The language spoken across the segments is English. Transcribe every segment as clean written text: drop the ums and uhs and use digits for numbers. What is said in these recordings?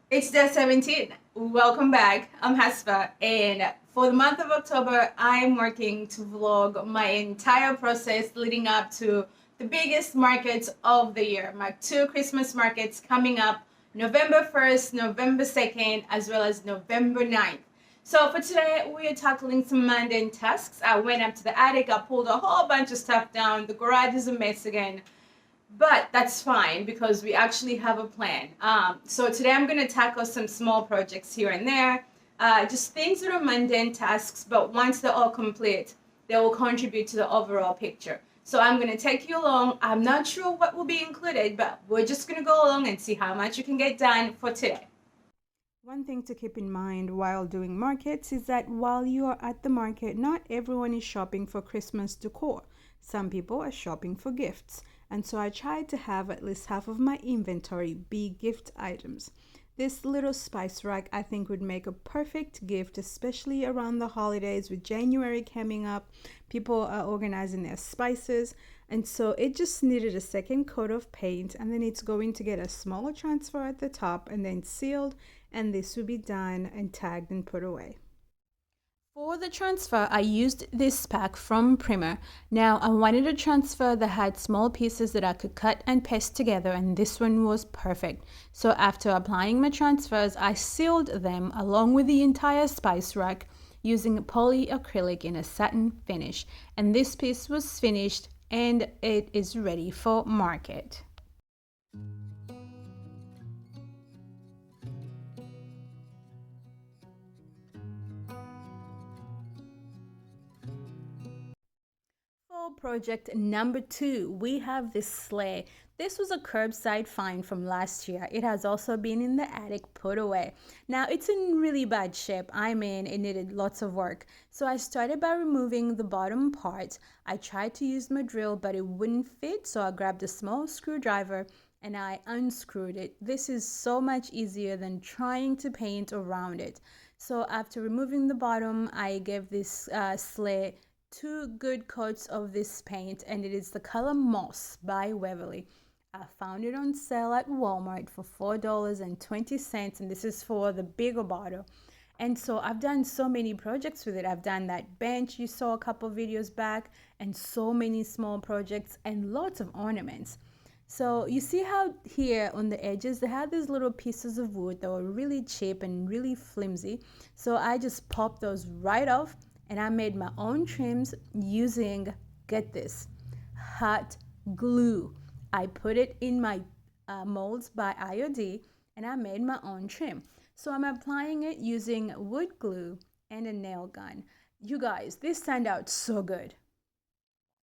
It's day 17. Welcome back. I'm Haspa, and for the month of October, I'm working to vlog my entire process leading up to the biggest markets of the year. My two Christmas markets coming up November 1st, November 2nd, as well as November 9th. So for today, we are tackling some mundane tasks. I went up to the attic, I pulled a whole bunch of stuff down. The garage is a mess again. But that's fine because we actually have a plan. So today I'm going to tackle some small projects here and there, just things that are mundane tasks, but once they're all complete, they will contribute to the overall picture. So I'm going to take you along. I'm not sure what will be included, but we're just going to go along and see how much you can get done for today. One thing to keep in mind while doing markets is that while you are at the market, not everyone is shopping for Christmas decor. Some people are shopping for gifts, and so I tried to have at least half of my inventory be gift items. This little spice rack I think would make a perfect gift, especially around the holidays with January coming up. People are organizing their spices, and so it just needed a second coat of paint, and then it's going to get a smaller transfer at the top and then sealed, and this will be done and tagged and put away. For the transfer, I used this pack from Primer. Now, I wanted a transfer that had small pieces that I could cut and paste together, and this one was perfect. So after applying my transfers, I sealed them along with the entire spice rack using polyacrylic in a satin finish. And this piece was finished and it is ready for market. For project number 2, we have this sleigh. This was a curbside find from last year. It has also been in the attic put away. Now it's in really bad shape. I mean, it needed lots of work. So I started by removing the bottom part. I tried to use my drill, but it wouldn't fit. So I grabbed a small screwdriver and I unscrewed it. This is so much easier than trying to paint around it. So after removing the bottom, I gave this sleigh two good coats of this paint, and it is the color Moss by Waverly. I found it on sale at Walmart for $4.20, and this is for the bigger bottle. And so I've done so many projects with it. I've done that bench you saw a couple videos back, and so many small projects and lots of ornaments. So you see how here on the edges they had these little pieces of wood that were really cheap and really flimsy. So I just popped those right off and I made my own trims using, get this, hot glue. I put it in my molds by IOD and I made my own trim. So I'm applying it using wood glue and a nail gun. You guys, this turned out so good.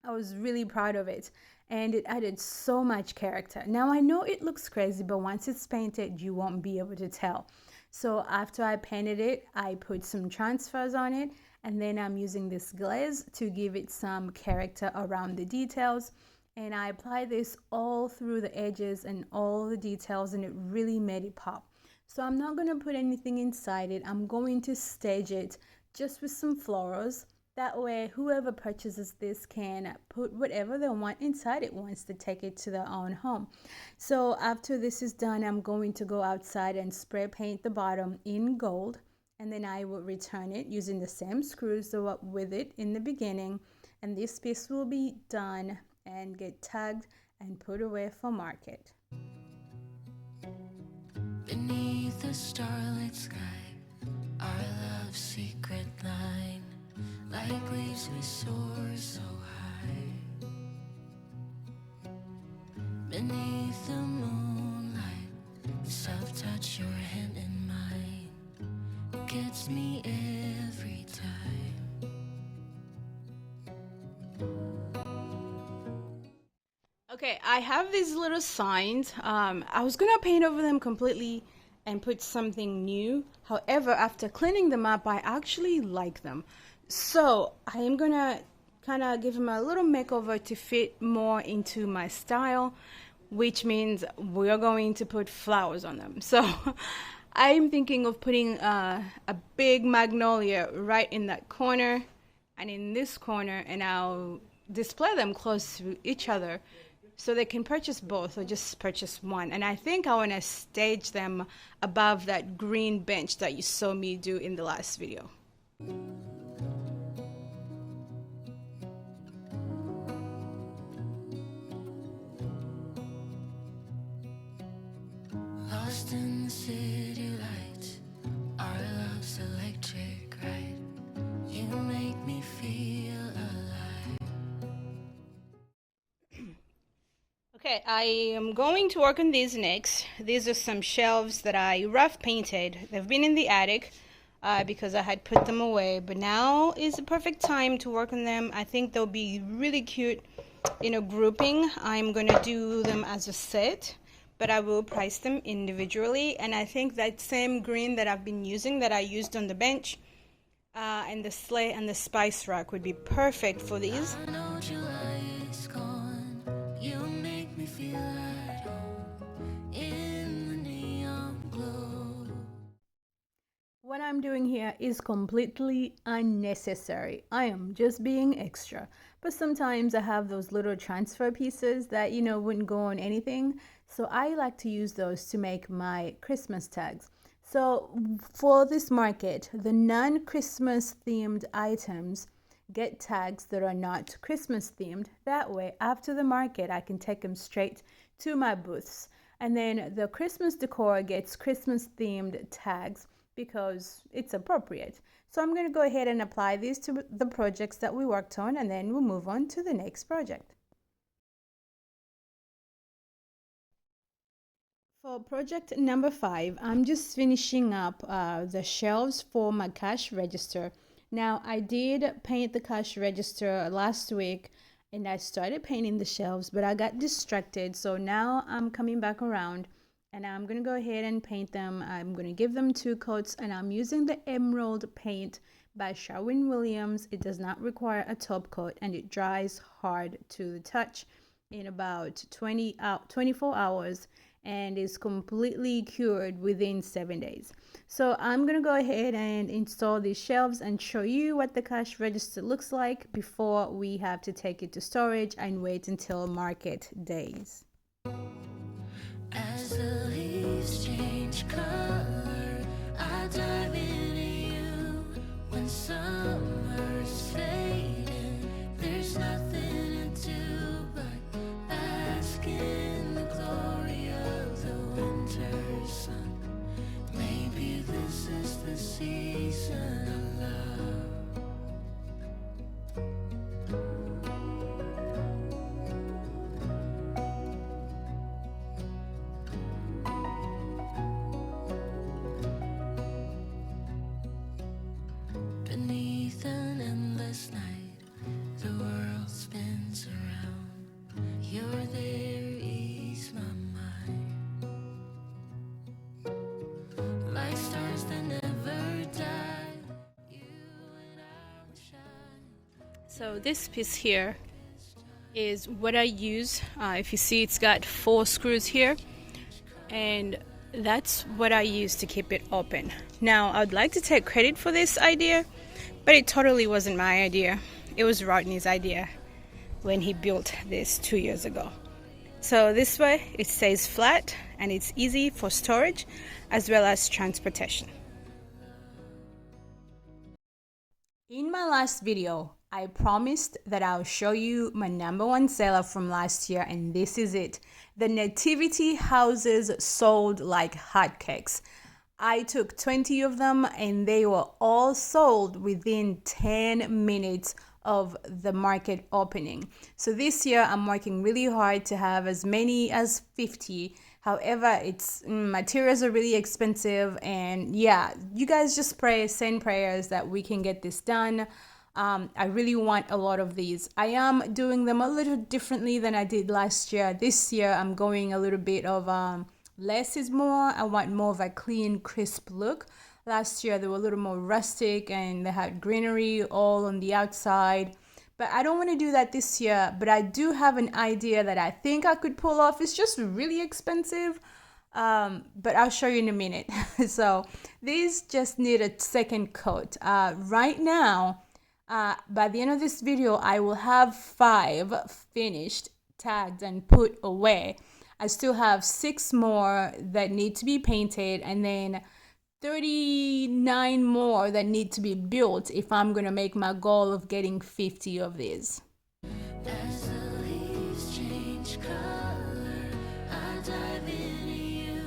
I was really proud of it and it added so much character. Now I know it looks crazy, but once it's painted, you won't be able to tell. So after I painted it, I put some transfers on it, and then I'm using this glaze to give it some character around the details. And I apply this all through the edges and all the details, and it really made it pop. So I'm not going to put anything inside it. I'm going to stage it just with some florals. That way, whoever purchases this can put whatever they want inside it once they take it to their own home. So after this is done, I'm going to go outside and spray paint the bottom in gold. And then I will return it using the same screws that were with it in the beginning. And this piece will be done and get tagged and put away for market. Beneath the starlit sky, our love's secret line, like leaves we soar so high. Beneath the moonlight, the soft touch your hand in mine gets me every time. Okay, I have these little signs. I was gonna paint over them completely and put something new. However, after cleaning them up, I actually like them. So I am gonna kind of give them a little makeover to fit more into my style, which means we're going to put flowers on them. So I'm thinking of putting a big magnolia right in that corner and in this corner, and I'll display them close to each other So they can purchase both or just purchase one. And I think I want to stage them above that green bench that you saw me do in the last video. Lost in the city lights, our love's electric, right? You make me feel alive. Okay, I am going to work on these next. These are some shelves that I rough painted. They've been in the attic because I had put them away, but now is the perfect time to work on them. I think they'll be really cute in a grouping. I'm going to do them as a set, but I will price them individually. And I think that same green that I've been using, that I used on the bench, and the sleigh and the spice rack would be perfect for these. I know July is gone. You make me feel at home in the neon glow. What I'm doing here is completely unnecessary. I am just being extra. But sometimes I have those little transfer pieces that, wouldn't go on anything. So I like to use those to make my Christmas tags. So for this market, the non-Christmas themed items get tags that are not Christmas themed. That way, after the market, I can take them straight to my booths. And then the Christmas decor gets Christmas themed tags because it's appropriate. So I'm going to go ahead and apply these to the projects that we worked on, and then we'll move on to the next project. For project number 5, I'm just finishing up the shelves for my cash register. Now, I did paint the cash register last week and I started painting the shelves, but I got distracted. So now I'm coming back around and I'm going to go ahead and paint them. I'm going to give them 2 coats, and I'm using the Emerald paint by Sherwin-Williams. It does not require a top coat and it dries hard to the touch in about 24 hours and is completely cured within 7 days. So I'm going to go ahead and install these shelves and show you what the cash register looks like before we have to take it to storage and wait until market days. As the leaves change color, I dive into you. When summer's fading, there's nothing to do but bask in the glory of the winter sun. Maybe this is the season of love. Beneath an endless night, the world spins around. You're there, ease my mind. Like stars that never die, you and I will shine. So this piece here is what I use. If you see, it's got 4 screws here, and that's what I use to keep it open. Now, I'd like to take credit for this idea, but it totally wasn't my idea. It was Rodney's idea when he built this 2 years ago. So this way it stays flat and it's easy for storage as well as transportation. In my last video, I promised that I'll show you my #1 seller from last year, and this is it. The Nativity Houses sold like hotcakes. I took 20 of them and they were all sold within 10 minutes of the market opening. So this year I'm working really hard to have as many as 50. However, materials are really expensive, and yeah, you guys just send prayers that we can get this done. I really want a lot of these. I am doing them a little differently than I did last year. This year I'm going a little bit of less is more. I want more of a clean, crisp look. Last year they were a little more rustic and they had greenery all on the outside. But I don't want to do that this year. But I do have an idea that I think I could pull off. It's just really expensive. But I'll show you in a minute. So these just need a second coat. Right now, by the end of this video, I will have 5 finished tagged and put away. I still have 6 more that need to be painted, and then 39 more that need to be built if I'm gonna make my goal of getting 50 of these. As the leaves change color, I dive into you.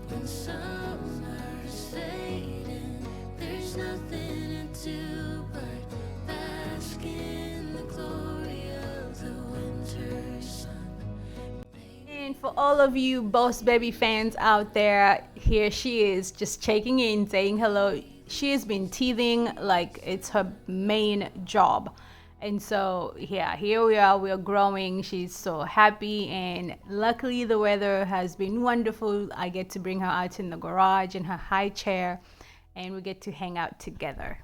When summer's fading, there's nothing to do but bask in the glory of the winter sun. And for all of you Boss Baby fans out there, here she is just checking in, saying hello. She has been teething like it's her main job. And so, yeah, here we are, we're growing. She's so happy, and luckily the weather has been wonderful. I get to bring her out in the garage in her high chair, and we get to hang out together.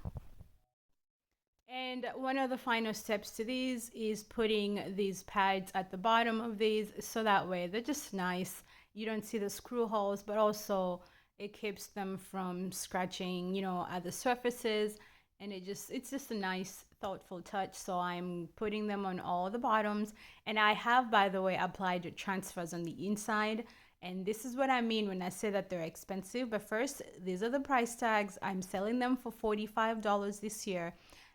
And one of the final steps to these is putting these pads at the bottom of these, so that way they're just nice. You don't see the screw holes, but also it keeps them from scratching, at the surfaces. And it's just a nice thoughtful touch. So I'm putting them on all the bottoms, and I have, by the way, applied the transfers on the inside. And this is what I mean when I say that they're expensive. But first, these are the price tags. I'm selling them for $45 this year,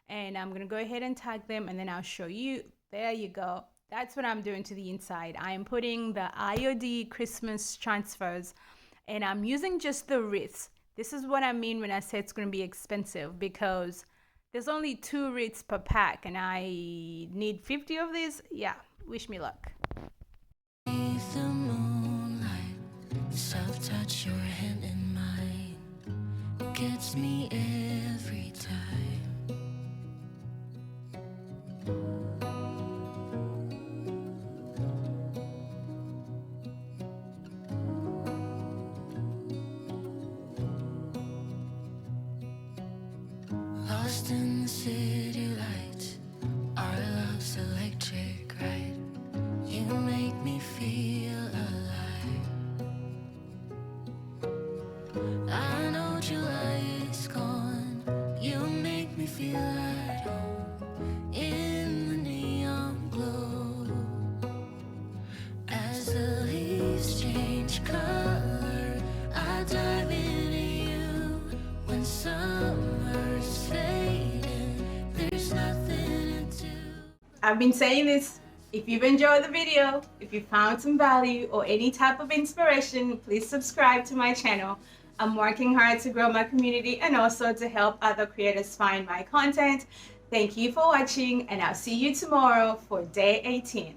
and I'm gonna go ahead and tag them, and then I'll show you. There you go. That's what I'm doing to the inside. I am putting the IOD Christmas transfers, and I'm using just the wreaths. This is what I mean when I say it's going to be expensive, because there's only 2 wreaths per pack, and I need 50 of these. Yeah, wish me luck. Beneath the moonlight, self-touch your hand in mine gets me every time. Lost in the city lights, our love's electric, right? You make me feel alive. I know July is gone. You make me feel at home in the neon glow. As the leaves change color, I dive into you. When summer's fading, there's nothing to do. I've been saying this. If you've enjoyed the video, if you found some value or any type of inspiration, please subscribe to my channel. I'm working hard to grow my community and also to help other creators find my content. Thank you for watching, and I'll see you tomorrow for day 18.